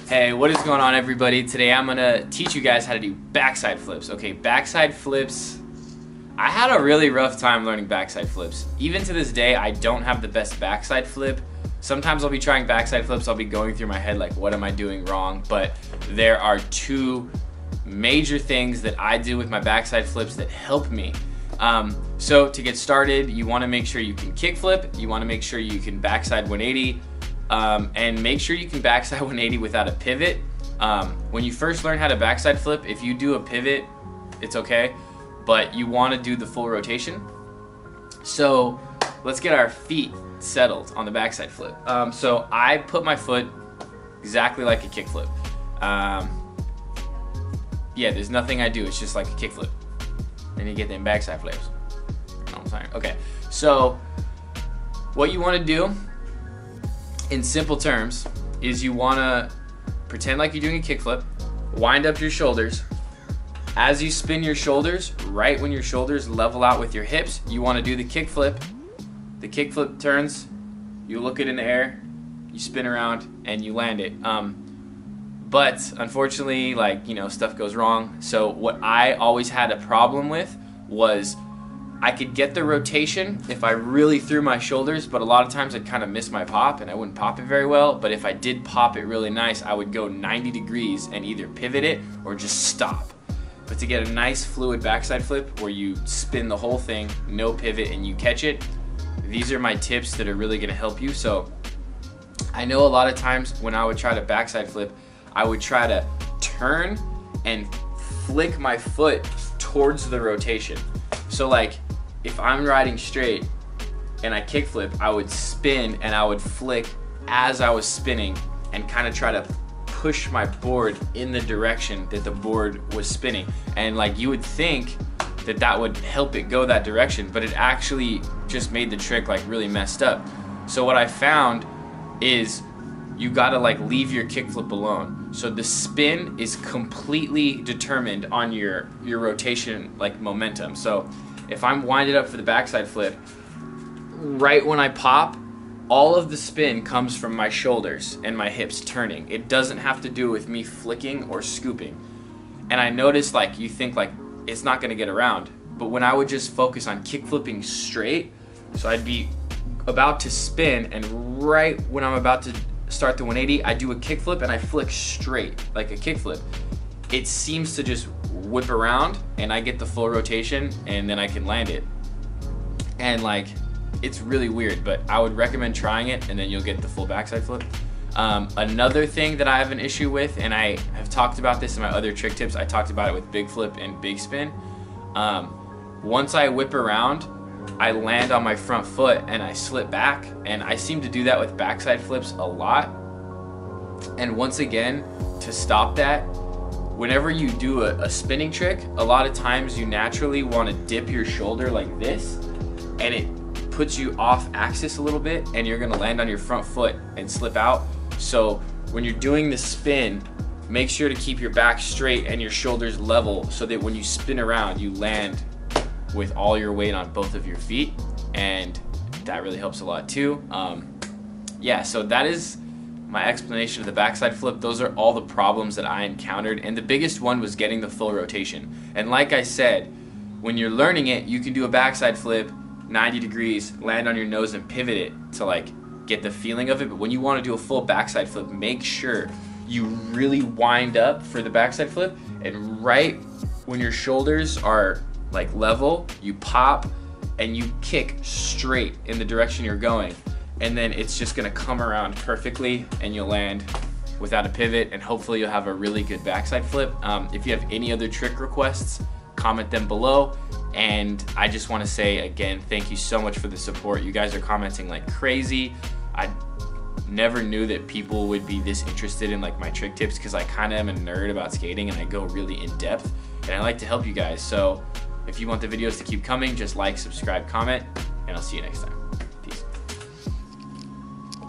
Hey, what is going on, everybody? Today I'm gonna teach you guys how to do backside flips. Okay, backside flips. I had a really rough time learning backside flips. Even to this day, I don't have the best backside flip. Sometimes I'll be trying backside flips, I'll be going through my head like, what am I doing wrong? But there are two major things that I do with my backside flips that help me. So to get started, you wanna make sure you can kick flip, you wanna make sure you can backside 180, and make sure you can backside 180 without a pivot. When you first learn how to backside flip, if you do a pivot, it's okay, but you want to do the full rotation. So let's get our feet settled on the backside flip. So I put my foot exactly like a kick flip. Yeah, there's nothing I do, it's just like a kick flip. Then you get them backside flips. You know what I'm saying? Okay, so what you want to do in simple terms is you want to pretend like you're doing a kickflip, wind up your shoulders. As you spin your shoulders, right when your shoulders level out with your hips, you want to do the kickflip. The kickflip turns, you look it in the air, you spin around, and you land it. But unfortunately, stuff goes wrong. So what I always had a problem with was I could get the rotation if I really threw my shoulders, but a lot of times I'd kind of miss my pop and I wouldn't pop it very well. But if I did pop it really nice, I would go 90 degrees and either pivot it or just stop. But to get a nice fluid backside flip where you spin the whole thing, no pivot, and you catch it, these are my tips that are really gonna help you. So I know a lot of times when I would try to backside flip, I would try to turn and flick my foot towards the rotation. So like, if I'm riding straight and I kickflip, I would spin and I would flick as I was spinning and kind of try to push my board in the direction that the board was spinning. And like, you would think that that would help it go that direction, but it actually just made the trick like really messed up. So what I found is you gotta like leave your kickflip alone. So the spin is completely determined on your rotation like momentum. So if I'm winded up for the backside flip, right when I pop, all of the spin comes from my shoulders and my hips turning. It doesn't have to do with me flicking or scooping. And I noticed like you think like it's not gonna get around, but when I would just focus on kick flipping straight, so I'd be about to spin and right when I'm about to start the 180, I do a kick flip and I flick straight like a kick flip. It seems to just whip around and I get the full rotation and then I can land it. And like, it's really weird, but I would recommend trying it and then you'll get the full backside flip. Another thing that I have an issue with, and I have talked about this in my other trick tips, I talked about it with big flip and big spin. Once I whip around, I land on my front foot and I slip back, and I seem to do that with backside flips a lot. And once again, to stop that, whenever you do a spinning trick, a lot of times you naturally want to dip your shoulder like this, and it puts you off axis a little bit, and you're gonna land on your front foot and slip out. So when you're doing the spin, make sure to keep your back straight and your shoulders level so that when you spin around, you land with all your weight on both of your feet, and that really helps a lot too. Yeah, so that is my explanation of the backside flip. Those are all the problems that I encountered, and the biggest one was getting the full rotation. And like I said, when you're learning it, you can do a backside flip 90 degrees, land on your nose and pivot it to like get the feeling of it. But when you want to do a full backside flip, make sure you really wind up for the backside flip, and right when your shoulders are like level, you pop and you kick straight in the direction you're going, and then it's just gonna come around perfectly and you'll land without a pivot, and hopefully you'll have a really good backside flip. If you have any other trick requests, comment them below. And I just want to say again, thank you so much for the support. You guys are commenting like crazy. I never knew that people would be this interested in like my trick tips, because I kind of am a nerd about skating and I go really in depth, and I like to help you guys. So if you want the videos to keep coming, just like, subscribe, comment, and I'll see you next time.